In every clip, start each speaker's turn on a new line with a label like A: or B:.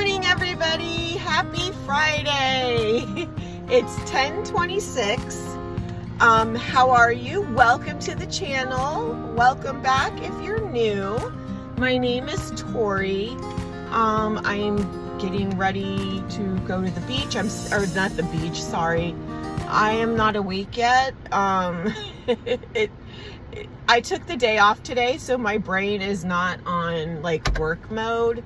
A: morning, everybody. Happy Friday. It's 10:26. How are you? Welcome to the channel. Welcome back if you're new. My name is Tori. I'm getting ready to go to the beach. Not the beach, sorry. I am not awake yet. I took the day off today, so my brain is not on like work mode.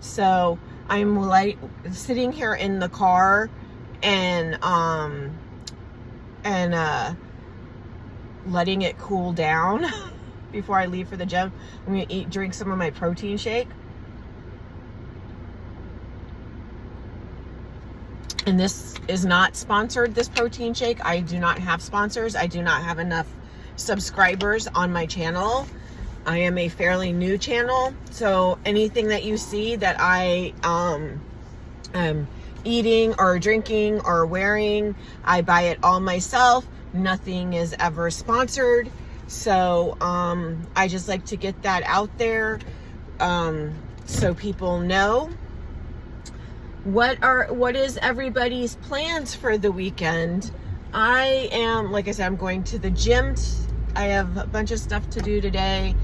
A: So I'm like sitting here in the car and letting it cool down before I leave for the gym. I'm gonna drink some of my protein shake. And this is not sponsored, this protein shake. I do not have sponsors. I do not have enough subscribers on my channel. I am a fairly new channel, so anything that you see that I am eating or drinking or wearing, I buy it all myself. Nothing is ever sponsored. So I just like to get that out there so people know. What is everybody's plans for the weekend? I am, like I said, I'm going to the gym. I have a bunch of stuff to do today.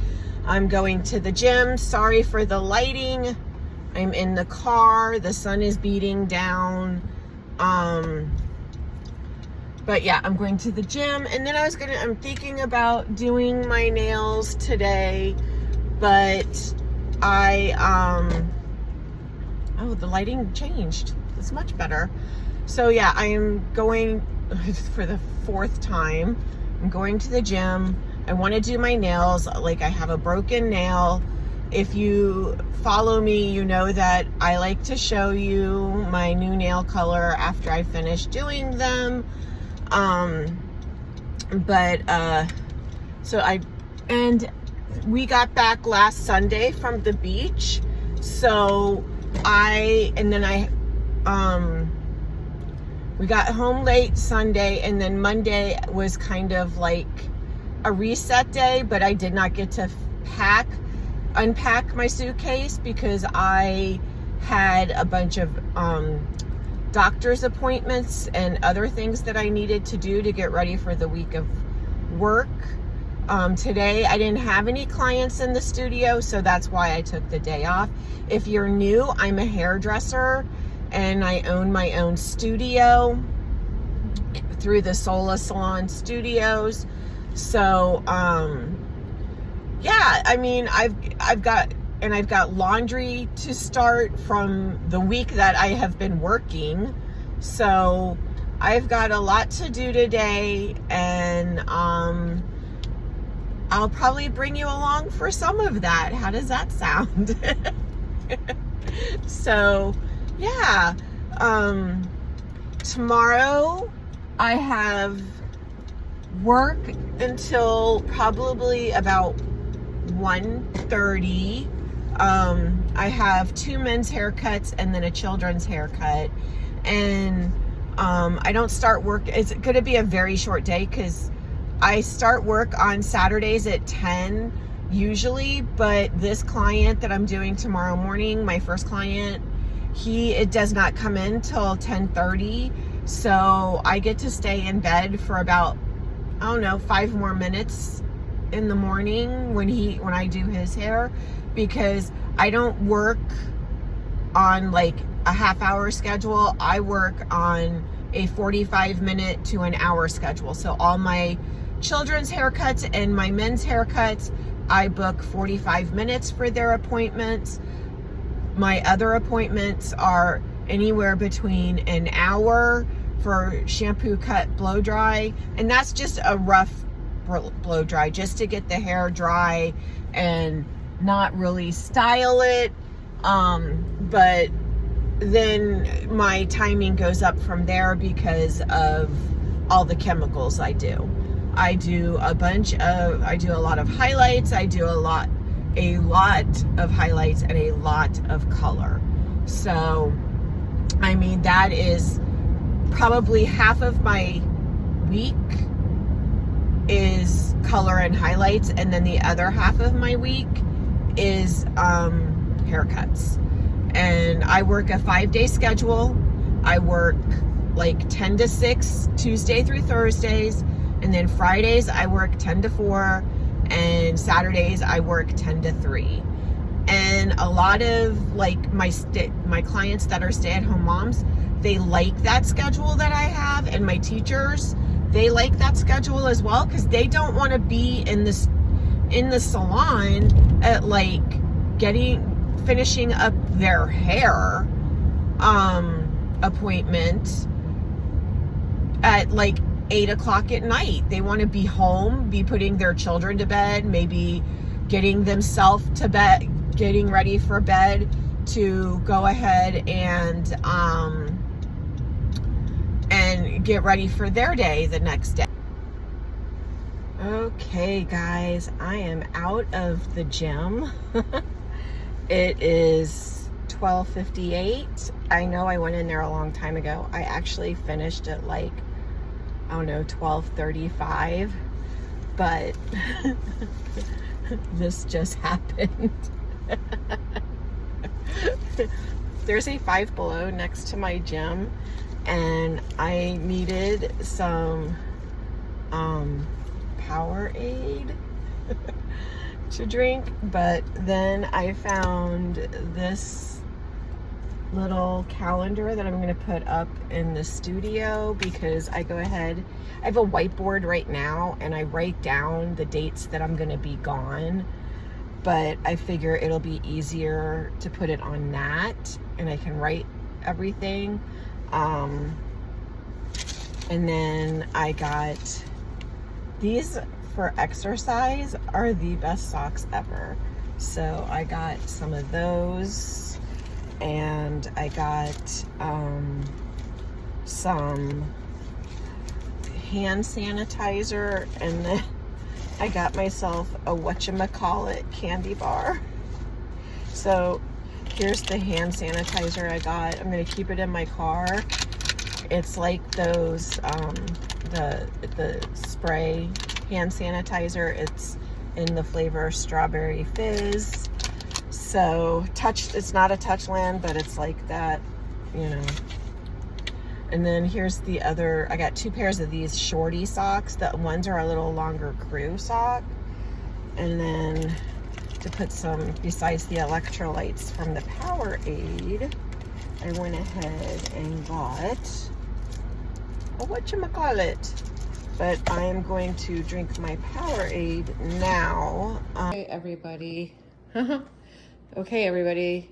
A: I'm going to the gym. Sorry for the lighting. I'm in the car. The sun is beating down. But yeah, I'm going to the gym. And then I'm thinking about doing my nails today. But oh, the lighting changed. It's much better. So yeah, I am going for the fourth time. I'm going to the gym. I want to do my nails. Like, I have a broken nail. If you follow me, you know that I like to show you my new nail color after I finish doing them. We got back last Sunday from the beach. So we got home late Sunday, and then Monday was kind of like a reset day, but I did not get to unpack my suitcase because I had a bunch of doctor's appointments and other things that I needed to do to get ready for the week of work. Today I didn't have any clients in the studio, so that's why I took the day off. If you're new, I'm a hairdresser and I own my own studio through the Sola Salon Studios. So yeah, I mean, I've got laundry to start from the week that I have been working. So I've got a lot to do today, and I'll probably bring you along for some of that. How does that sound? So yeah, tomorrow I have work until probably about 1:30. I have 2 men's haircuts and then a children's haircut, and I don't start work. It's going to be a very short day because I start work on Saturdays at 10 usually, but this client that I'm doing tomorrow morning, my first client, it does not come in till 10:30. So I get to stay in bed for about, I don't know, 5 more minutes in the morning when I do his hair, because I don't work on like a half-hour schedule. I work on a 45-minute to an hour schedule. So all my children's haircuts and my men's haircuts, I book 45 minutes for their appointments. My other appointments are anywhere between an hour for shampoo, cut, blow dry, and that's just a rough blow dry just to get the hair dry and not really style it. But then my timing goes up from there because of all the chemicals I do. I do a lot of highlights. I do a lot of highlights and a lot of color. So, I mean, that is probably half of my week is color and highlights, and then the other half of my week is haircuts. And I work a 5-day schedule. I work like 10 to 6 Tuesday through Thursdays, and then Fridays I work 10 to 4, and Saturdays I work 10 to 3. And a lot of like my clients that are stay-at-home moms, they like that schedule that I have, and my teachers, they like that schedule as well, because they don't want to be in the salon at like finishing up their hair appointment at like 8 o'clock at night. They want to be home, be putting their children to bed, maybe getting themselves to bed, getting ready for bed to go ahead and get ready for their day the next day. Okay guys, I am out of the gym. It is 12:58. I know I went in there a long time ago. I actually finished at like, I don't know, 12:35, but this just happened. There's a Five Below next to my gym, and I needed some Powerade to drink, but then I found this little calendar that I'm going to put up in the studio, because I have a whiteboard right now and I write down the dates that I'm going to be gone, but I figure it'll be easier to put it on that and I can write everything. And then I got these for exercise, are the best socks ever. So I got some of those, and I got some hand sanitizer, and then I got myself a whatchamacallit candy bar. So here's the hand sanitizer I got. I'm gonna keep it in my car. It's like those the spray hand sanitizer. It's in the flavor strawberry fizz. So it's not a Touchland, but it's like that, you know. And then here's the other, I got 2 pairs of these shorty socks. The ones are a little longer crew sock. And then to put some, besides the electrolytes from the Powerade, I went ahead and got a whatchamacallit. But I am going to drink my Powerade now. Okay, everybody. Okay, everybody.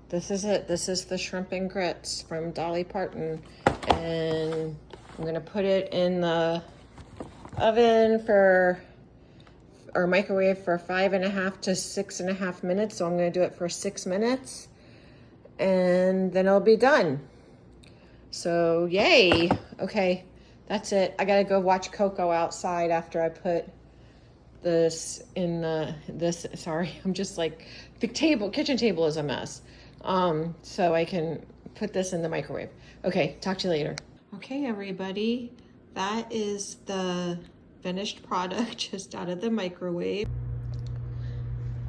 A: This is it. This is the shrimp and grits from Dolly Parton. And I'm going to put it in the oven or microwave for 5.5 to 6.5 minutes. So I'm going to do it for 6 minutes. And then it'll be done. So, yay. Okay. That's it. I gotta go watch Coco outside after I put this in sorry, I'm just like, the kitchen table is a mess. So I can put this in the microwave. Okay, talk to you later. Okay, everybody, that is the finished product just out of the microwave.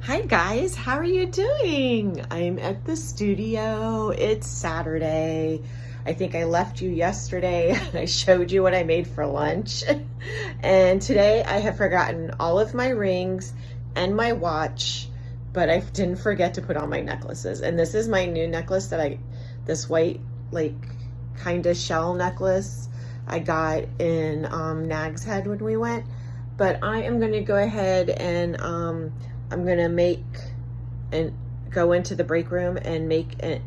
A: Hi guys, how are you doing? I'm at the studio. It's Saturday. I think I left you yesterday. I showed you what I made for lunch. And today I have forgotten all of my rings and my watch, but I didn't forget to put on my necklaces. And this is my new necklace that this white, like, kind of shell necklace I got in Nag's Head when we went. But I am gonna go ahead and I'm gonna go into the break room and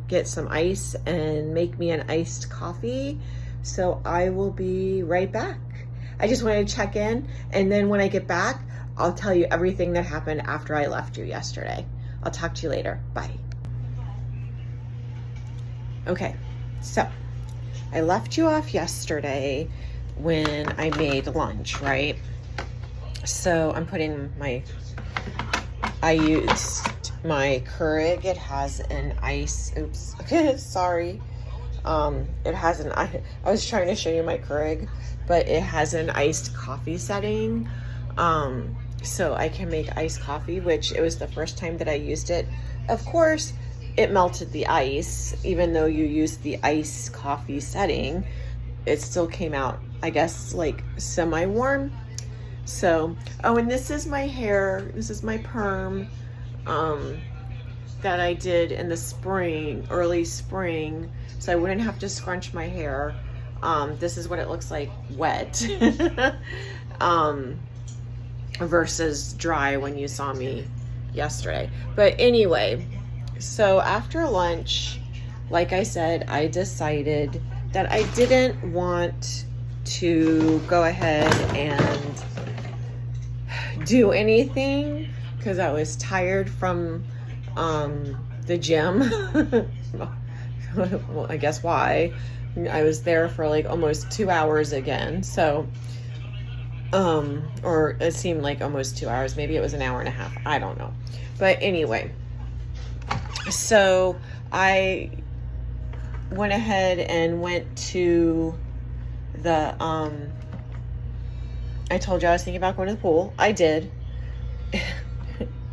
A: get some ice and make me an iced coffee. So I will be right back. I just wanted to check in, and then when I get back, I'll tell you everything that happened after I left you yesterday. I'll talk to you later. Bye. Okay, so I left you off yesterday when I made lunch, right? So I'm putting I used my Keurig. It has an ice, oops, sorry. It has I was trying to show you my Keurig, but it has an iced coffee setting. So I can make iced coffee, which it was the first time that I used it. Of course, it melted the ice. Even though you used the iced coffee setting, it still came out, I guess, like semi-warm. So, oh, and this is my hair. This is my perm that I did in the spring, early spring, so I wouldn't have to scrunch my hair. This is what it looks like wet versus dry when you saw me yesterday. But anyway, so after lunch, like I said, I decided that I didn't want to go ahead and do anything because I was tired from the gym. Well, I guess why. I was there for like almost 2 hours again. So, or it seemed like almost 2 hours. Maybe it was an hour and a half. I don't know. But anyway, so I went ahead and went to the, I told you I was thinking about going to the pool. I did.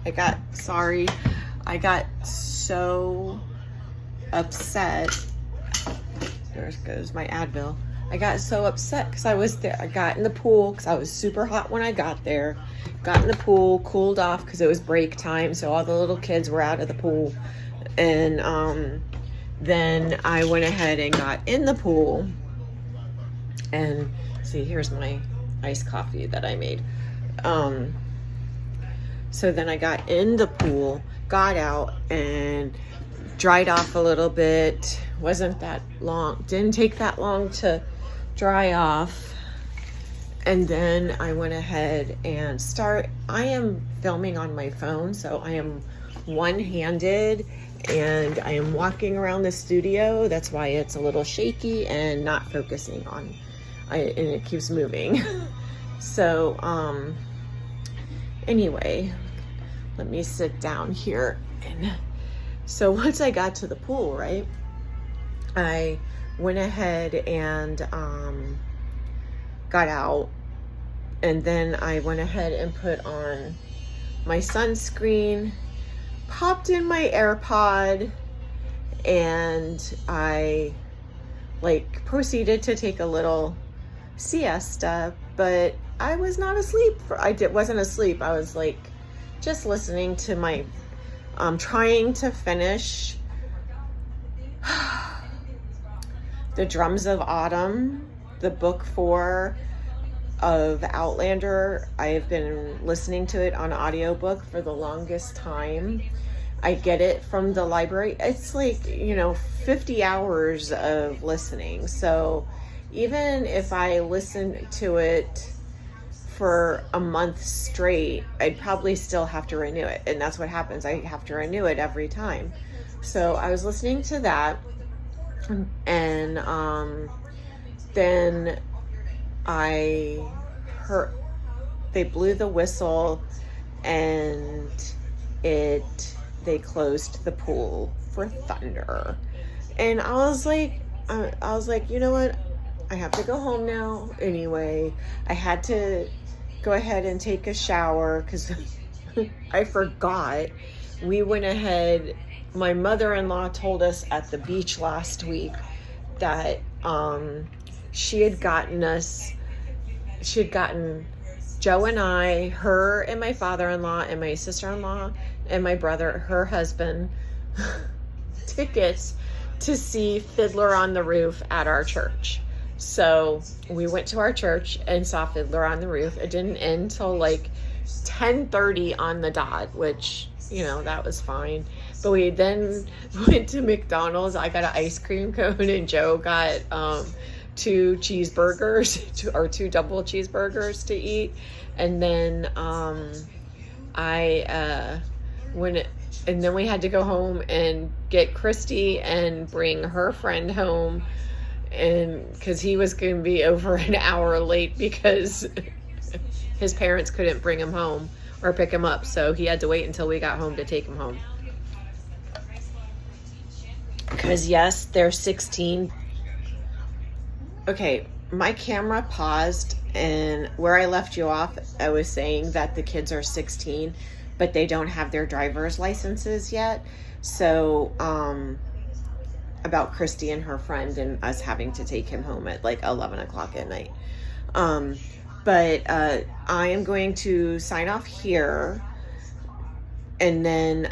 A: I got so upset. There goes my Advil. I got so upset because I was there. I got in the pool because I was super hot when I got there. Got in the pool, cooled off because it was break time, so all the little kids were out of the pool. And then I went ahead and got in the pool. And see, here's my iced coffee that I made. So then I got in the pool, got out, and dried off a little bit. Wasn't that long, didn't take that long to dry off. And then I went ahead and I am filming on my phone, so I am one-handed, and I am walking around the studio. That's why it's a little shaky and not focusing on, and it keeps moving. So, anyway, let me sit down here. And so once I got to the pool, right, I went ahead and got out, and then I went ahead and put on my sunscreen, popped in my AirPod, and I like proceeded to take a little siesta. But I was not asleep. Wasn't asleep. I was like just listening to my, trying to finish The Drums of Autumn, the book 4 of Outlander. I have been listening to it on audiobook for the longest time. I get it from the library. It's like, 50 hours of listening. So even if I listen to it for a month straight, I'd probably still have to renew it. And that's what happens. I have to renew it every time. So I was listening to that, and then I heard they blew the whistle, and they closed the pool for thunder. And I was like, you know what? I have to go home now anyway. I had to go ahead and take a shower because I forgot. We went ahead, my mother-in-law told us at the beach last week that she had gotten Joe and I, her and my father-in-law and my sister-in-law and my brother, her husband, tickets to see Fiddler on the Roof at our church. So we went to our church and saw Fiddler on the Roof. It didn't end till like 10:30 on the dot, which, that was fine. But we then went to McDonald's. I got an ice cream cone, and Joe got 2 cheeseburgers, two double cheeseburgers to eat. And then and then we had to go home and get Christy and bring her friend home, and because he was going to be over an hour late because his parents couldn't bring him home or pick him up, so he had to wait until we got home to take him home. Because yes, they're 16. Okay, my camera paused, and where I left you off, I was saying that the kids are 16, but they don't have their driver's licenses yet. So, about Christy and her friend and us having to take him home at like 11 o'clock at night. But I am going to sign off here, and then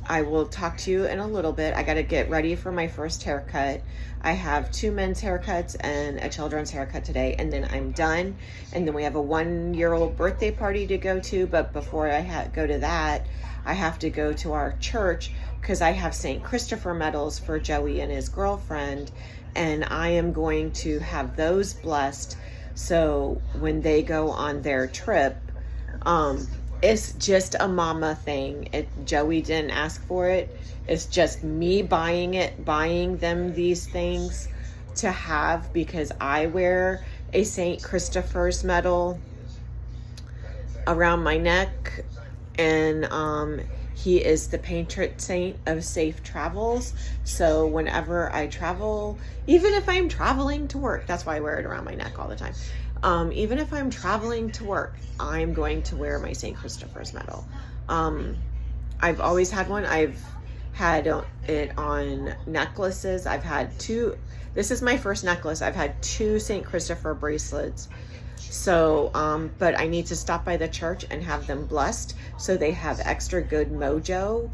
A: I will talk to you in a little bit. I got to get ready for my first haircut. I have 2 men's haircuts and a children's haircut today, and then I'm done. And then we have a 1-year-old birthday party to go to. But before I go to that, I have to go to our church because I have St. Christopher medals for Joey and his girlfriend, and I am going to have those blessed. So when they go on their trip, it's just a mama thing. Joey didn't ask for it. It's just me buying them these things to have because I wear a St. Christopher's medal around my neck, and he is the patron saint of safe travels. So whenever I travel, even if I'm traveling to work, that's why I wear it around my neck all the time. Even if I'm traveling to work, I'm going to wear my St. Christopher's medal. I've always had one. I've had it on necklaces. I've had 2. This is my first necklace. I've had 2 St. Christopher bracelets. So, but I need to stop by the church and have them blessed so they have extra good mojo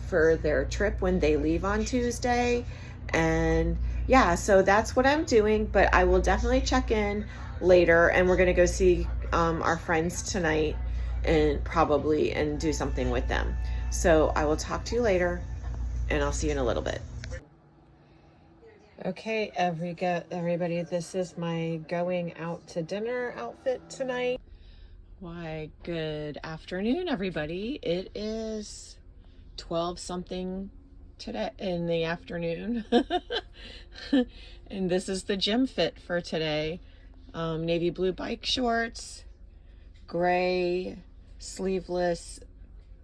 A: for their trip when they leave on Tuesday. And yeah, so that's what I'm doing, but I will definitely check in later, and we're going to go see our friends tonight and do something with them. So I will talk to you later, and I'll see you in a little bit. Okay, everybody, this is my going out to dinner outfit tonight. Why, good afternoon, everybody. It is 12 something today in the afternoon. And this is the gym fit for today. Navy blue bike shorts, gray sleeveless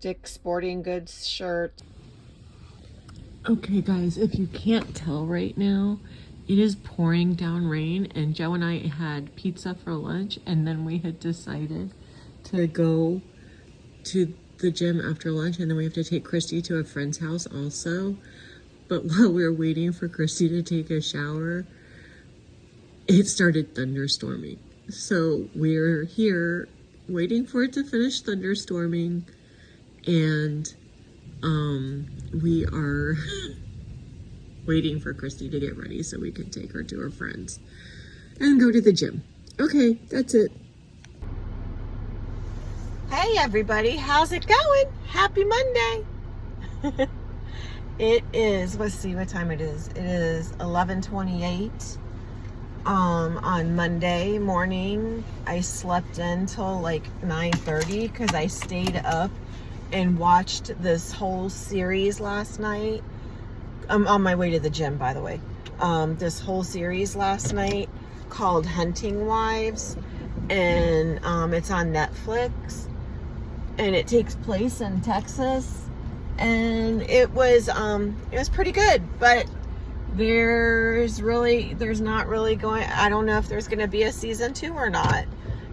A: Dick's Sporting Goods shirt. Okay guys, if you can't tell right now, it is pouring down rain, and Joe and I had pizza for lunch, and then we had decided to go to the gym after lunch, and then we have to take Christy to a friend's house also. But while we were waiting for Christy to take a shower, it started thunderstorming. So we're here waiting for it to finish thunderstorming, and we are waiting for Christy to get ready so we can take her to her friends and go to the gym. Okay, that's it. Hey everybody, how's it going? Happy Monday. It is, let's see what time it is. It is 11:28 on Monday morning. I slept until like 9:30 because I stayed up and watched this whole series last night. I'm on my way to the gym, by the way. This whole series last night called Hunting Wives, and it's on Netflix, and it takes place in Texas, and it was pretty good, but there's not really going, I don't know if there's going to be a season 2 or not,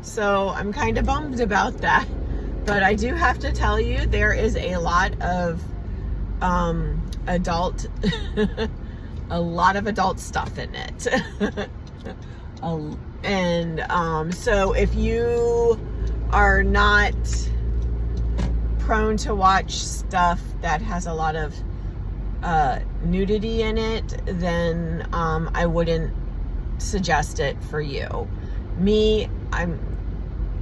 A: so I'm kind of bummed about that. But I do have to tell you, there is a lot of adult stuff in it. And so if you are not prone to watch stuff that has a lot of nudity in it, then I wouldn't suggest it for you. The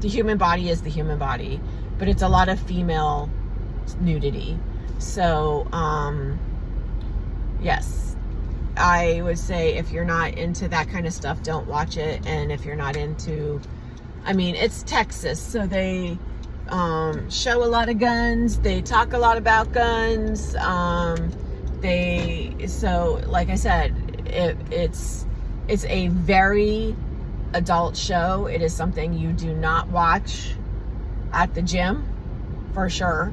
A: human body is the human body, but it's a lot of female nudity. So, yes, I would say if you're not into that kind of stuff, don't watch it. And if you're not into, it's Texas, so they show a lot of guns. They talk a lot about guns. So like I said, it's a very adult show. It is something you do not watch at the gym, for sure.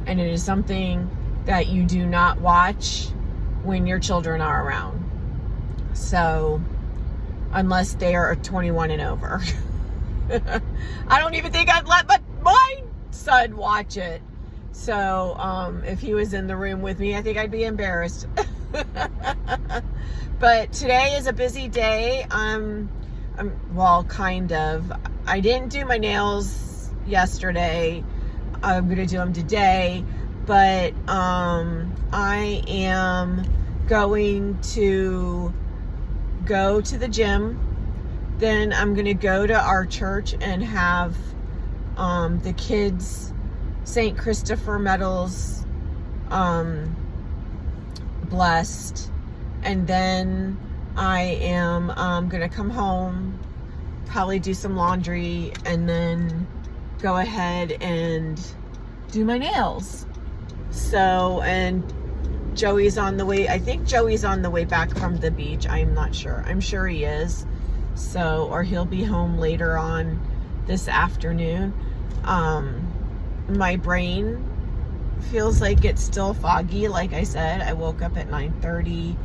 A: And it is something that you do not watch when your children are around. So, unless they are 21 and over. I don't even think I'd let my son watch it. So if he was in the room with me, I think I'd be embarrassed. But today is a busy day. Well, kind of. I didn't do my nails yesterday. I'm going to do them today. But I am going to go to the gym. Then I'm going to go to our church and have the kids' St. Christopher medals blessed. And then I am going to come home, probably do some laundry, and then go ahead and do my nails. So, and Joey's on the way. I think Joey's on the way back from the beach. I'm not sure. I'm sure he is. So, or he'll be home later on this afternoon. My brain feels like it's still foggy. Like I said, I woke up at 9:30.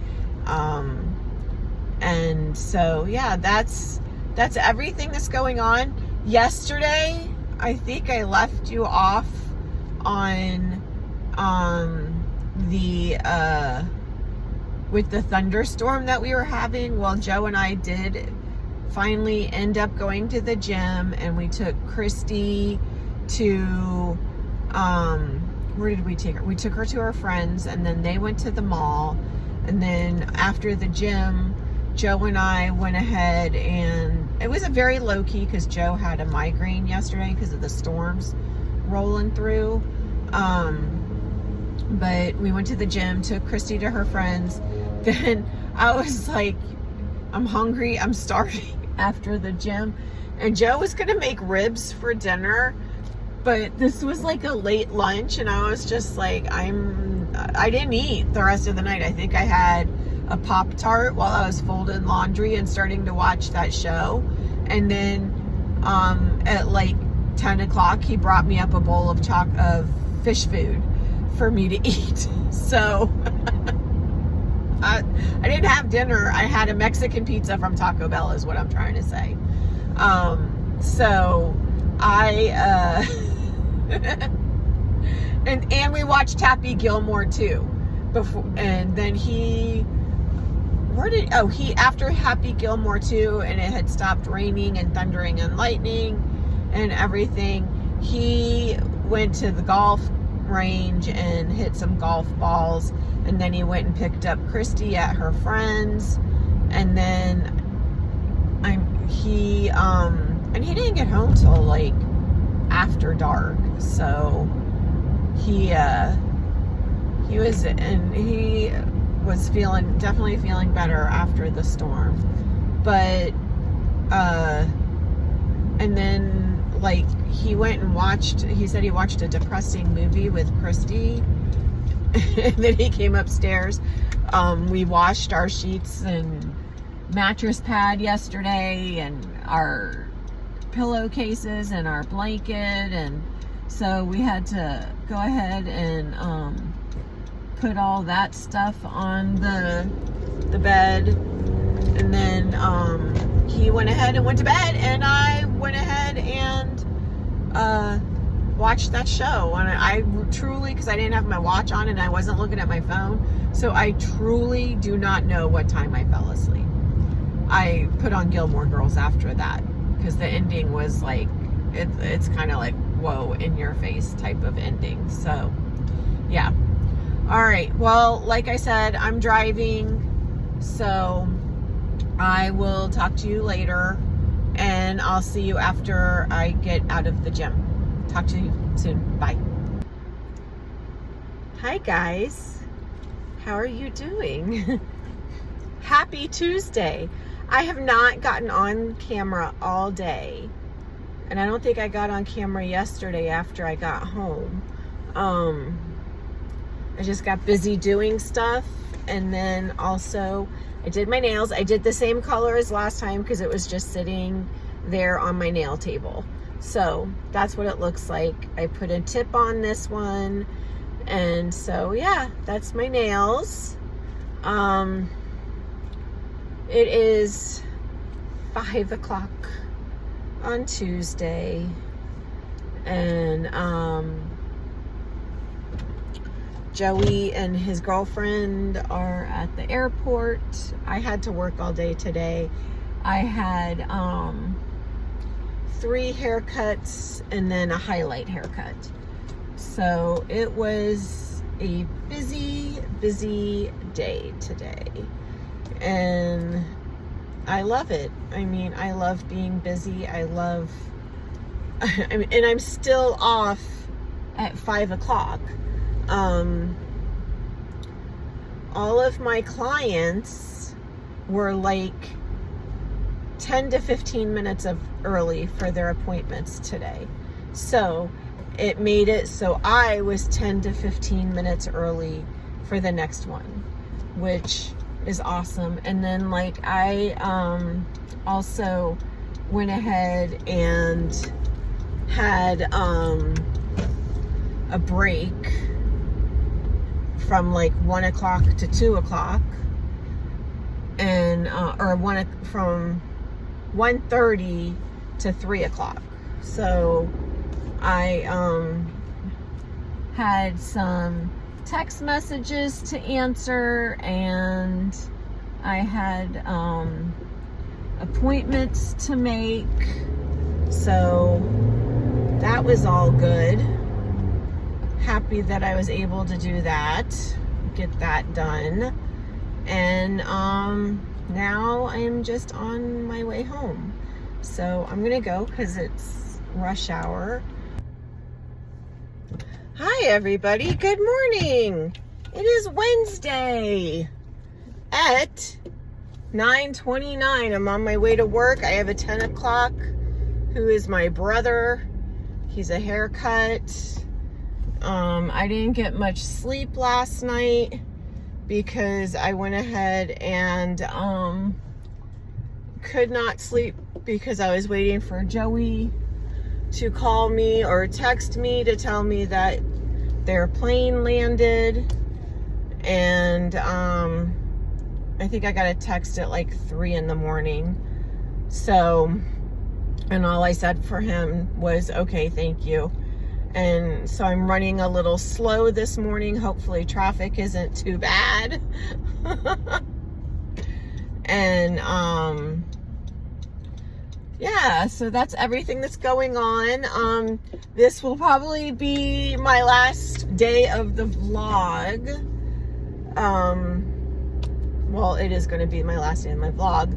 A: And so, yeah, that's everything that's going on. Yesterday, I think I left you off on with the thunderstorm that we were having. Well, Joe and I did finally end up going to the gym, and we took Christy to where did we take her? We took her to her friends, and then they went to the mall. And then after the gym, Joe and I went ahead, and it was a very low-key because Joe had a migraine yesterday because of the storms rolling through. But we went to the gym, took Christy to her friends. Then I was like, I'm hungry, I'm starving after the gym. And Joe was going to make ribs for dinner, but this was like a late lunch, and I was just like, I didn't eat the rest of the night. I think I had a Pop-Tart while I was folding laundry and starting to watch that show. And then at like 10 o'clock, he brought me up a bowl of fish food for me to eat. So I didn't have dinner. I had a Mexican pizza from Taco Bell is what I'm trying to say. So I and we watched Happy Gilmore too before, and then after Happy Gilmore 2 and it had stopped raining and thundering and lightning and everything, he went to the golf range and hit some golf balls, and then he went and picked up Christy at her friend's, and then he didn't get home till like after dark. So he was definitely feeling better after the storm. But and then like he said he watched a depressing movie with Christy. And then he came upstairs. We washed our sheets and mattress pad yesterday, and our pillowcases and our blanket, and so we had to go ahead and put all that stuff on the bed. And then he went ahead and went to bed, and I went ahead and watched that show. And I truly, because I didn't have my watch on and I wasn't looking at my phone, so I truly do not know what time I fell asleep. I put on Gilmore Girls after that because the ending was like, it's kind of like, whoa, in your face type of ending. So yeah. All right, well, like I said, I'm driving, so I will talk to you later, and I'll see you after I get out of the gym. Talk to you soon. Bye. Hi guys, how are you doing? Happy Tuesday. I have not gotten on camera all day, and I don't think I got on camera yesterday after I got home. I just got busy doing stuff, and then also I did my nails. I did the same color as last time because it was just sitting there on my nail table. So that's what it looks like. I put a tip on this one, and so yeah, that's my nails. It is 5 o'clock on Tuesday, and Joey and his girlfriend are at the airport. I had to work all day today. I had 3 haircuts and then a highlight haircut. So it was a busy day today. And I love it. I mean, I love being busy. and I'm still off at 5 o'clock. All of my clients were like 10 to 15 minutes early for their appointments today. So it made it so I was 10 to 15 minutes early for the next one, which is awesome. And then like I also went ahead and had a break from like 1 o'clock to 2 o'clock, and from 1:30 to 3 o'clock. So I had some text messages to answer, and I had appointments to make. So that was all good. Happy that I was able to do that, get that done. And now I'm just on my way home. So I'm gonna go because it's rush hour. Hi everybody, good morning. It is Wednesday at 9:29. I'm on my way to work. I have a 10 o'clock who is my brother. He's a haircut. I didn't get much sleep last night because I went ahead and could not sleep because I was waiting for Joey to call me or text me to tell me that their plane landed. And I think I got a text at like 3 in the morning. So, and all I said for him was, okay, thank you. And so I'm running a little slow this morning. Hopefully traffic isn't too bad. And yeah, so that's everything that's going on. This will probably be my last day of the vlog. Well, it is going to be my last day of my vlog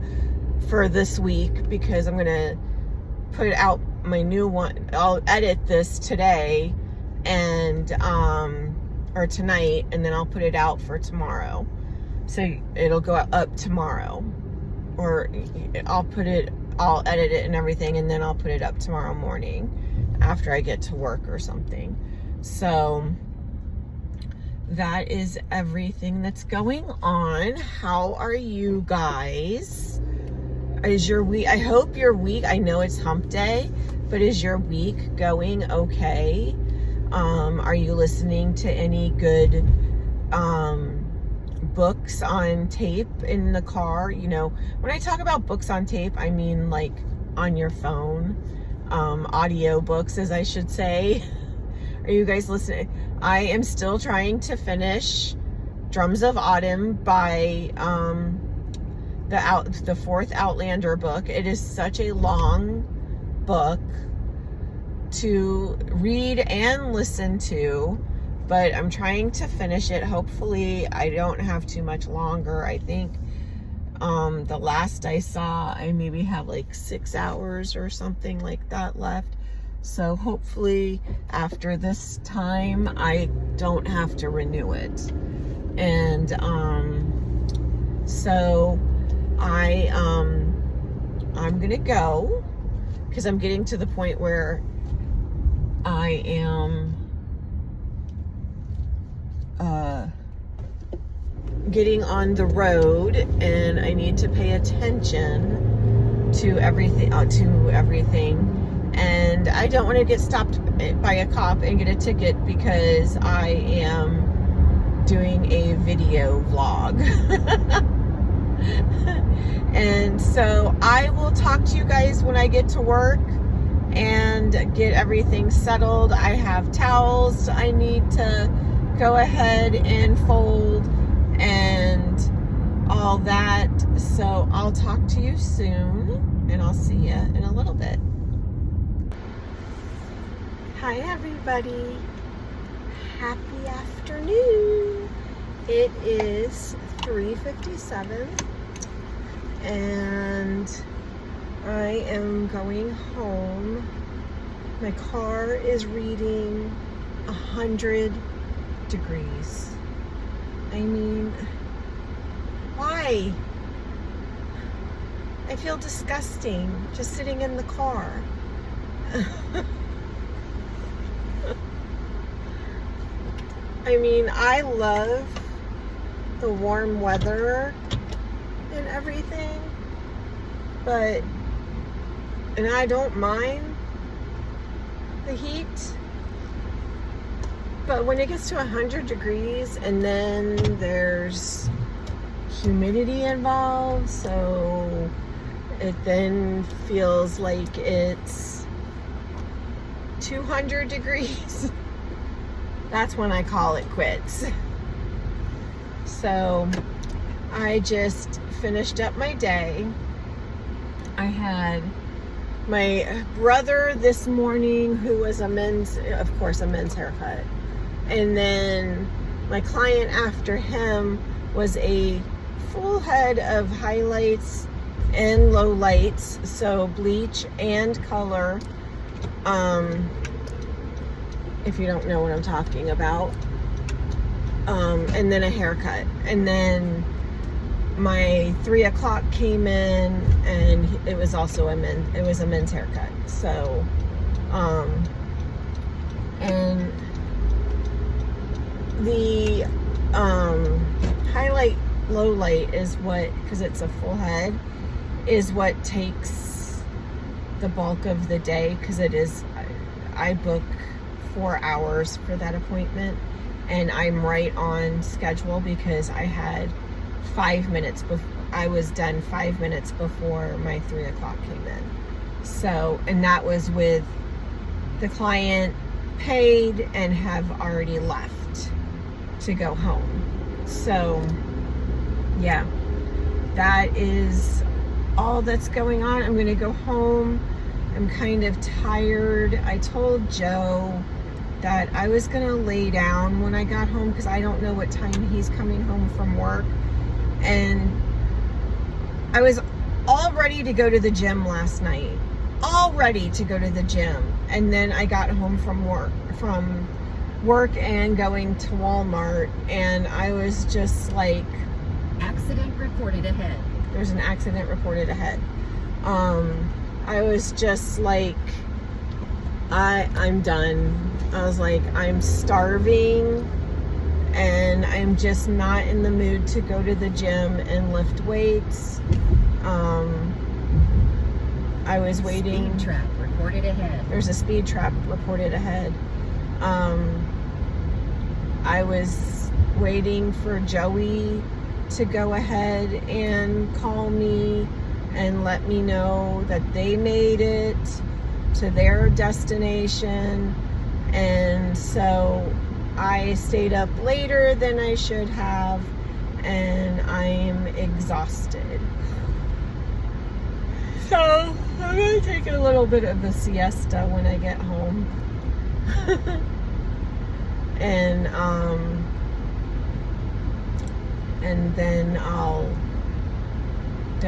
A: for this week because I'm going to put it out, my new one. I'll edit this today and or tonight, and then I'll put it out for tomorrow. So it'll go up tomorrow, or I'll edit it and everything, and then I'll put it up tomorrow morning after I get to work or something. So that is everything that's going on. How are you guys? Is your week, I hope your week, I know it's hump day, but is your week going okay? Are you listening to any good books on tape in the car? You know, when I talk about books on tape, I mean like on your phone, audio books, as I should say. Are you guys listening? I am still trying to finish Drums of Autumn by the 4th Outlander book. It is such a long book to read and listen to, but I'm trying to finish it. Hopefully I don't have too much longer. I think the last I saw, I maybe have like 6 hours or something like that left. So hopefully after this time I don't have to renew it. And so I'm gonna go because I'm getting to the point where I am getting on the road, and I need to pay attention to everything, and I don't want to get stopped by a cop and get a ticket because I am doing a video vlog. And so I will talk to you guys when I get to work and get everything settled. I have towels I need to go ahead and fold and all that. So I'll talk to you soon, and I'll see you in a little bit. Hi everybody. Happy afternoon. It is 3:57 and I am going home. My car is reading 100 degrees. I mean, why? I feel disgusting just sitting in the car. I mean, I love the warm weather and everything, and I don't mind the heat, but when it gets to 100 degrees and then there's humidity involved, so it then feels like it's 200 degrees. That's when I call it quits. So I just finished up my day. I had my brother this morning, who was a men's haircut. And then my client after him was a full head of highlights and lowlights, so bleach and color. If you don't know what I'm talking about. And then a haircut. And then my 3 o'clock came in, and it was also a men's haircut. So, and the highlight low light is what, because it's a full head, is what takes the bulk of the day, because it is, I book 4 hours for that appointment, and I'm right on schedule because I had 5 minutes before I was done, 5 minutes before my 3 o'clock came in. So, and that was with the client paid and have already left to go home. So yeah, that is all that's going on. I'm gonna go home. I'm kind of tired. I told Joe that I was gonna lay down when I got home because I don't know what time he's coming home from work. And I was all ready to go to the gym last night. All ready to go to the gym. And then I got home from work and going to Walmart, and I was just like,
B: accident reported ahead.
A: There's an accident reported ahead. I was just like, I'm done. I was like, I'm starving and I'm just not in the mood to go to the gym and lift weights. I was waiting.
B: Speed trap reported ahead.
A: There's a speed trap reported ahead. I was waiting for Joey to go ahead and call me and let me know that they made it to their destination. And so I stayed up later than I should have, and I'm exhausted. So I'm gonna take a little bit of a siesta when I get home. And then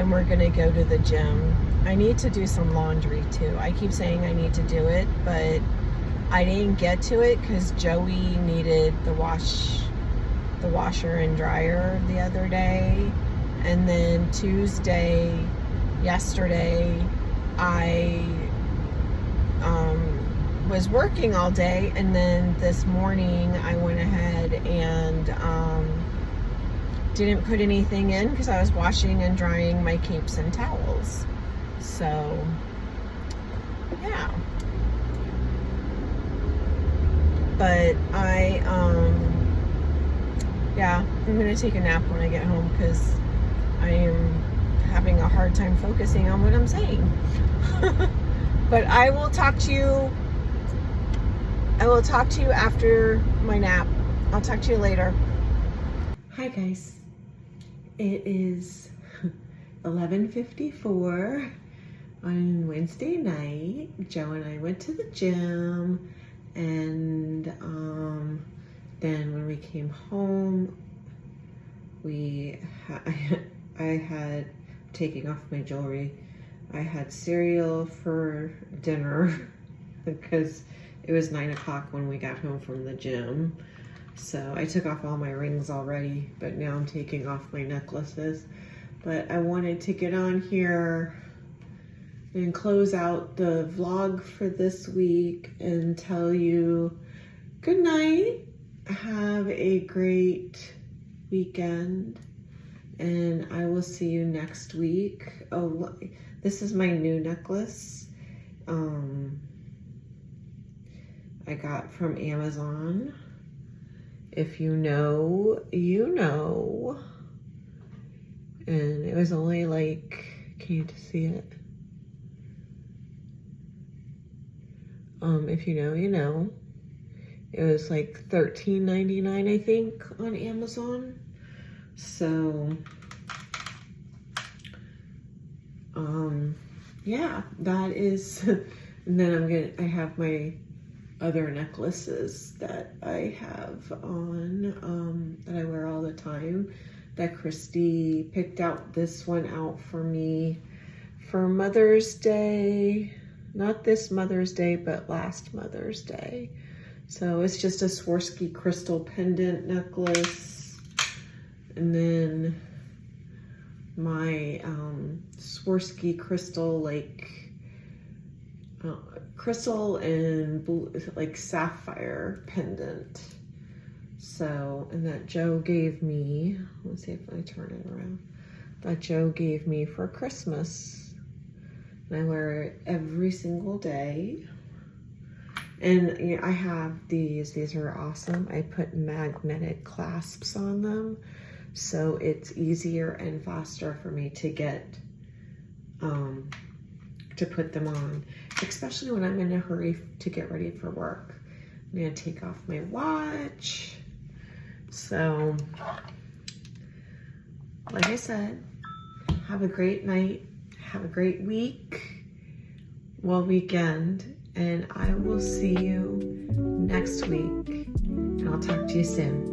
A: we're gonna go to the gym. I need to do some laundry too. I keep saying I need to do it, but I didn't get to it because Joey needed the washer and dryer the other day. And then yesterday, I was working all day, and then this morning I went ahead and didn't put anything in because I was washing and drying my capes and towels. So yeah, but I'm gonna take a nap when I get home because I am having a hard time focusing on what I'm saying. But I will talk to you after my nap, I'll talk to you later. Hi guys. It is 11:54 on Wednesday night. Joe and I went to the gym, and then when we came home, I had taking off my jewelry. I had cereal for dinner because it was 9 o'clock when we got home from the gym. So I took off all my rings already, but now I'm taking off my necklaces. But I wanted to get on here and close out the vlog for this week and tell you good night. Have a great weekend, and I will see you next week. Oh, this is my new necklace. I got from Amazon. If you know, you know. And it was only like, can you see it? If you know, you know. It was like $13.99, I think, on Amazon. So, yeah, that is, and then I have my other necklaces that I have on, that I wear all the time, that Christy picked out this one out for me for Mother's Day. Not this Mother's Day, but last Mother's Day. So it's just a Swarovski crystal pendant necklace. And then my Swarovski crystal, like crystal and blue, like sapphire pendant. So, and that Joe gave me, let's see if I turn it around, that Joe gave me for Christmas. And I wear it every single day. And you know, I have these are awesome. I put magnetic clasps on them, so it's easier and faster for me to get, to put them on, especially when I'm in a hurry to get ready for work. I'm gonna take off my watch. So, like I said, have a great night, have a great week, well, weekend, and I will see you next week, and I'll talk to you soon.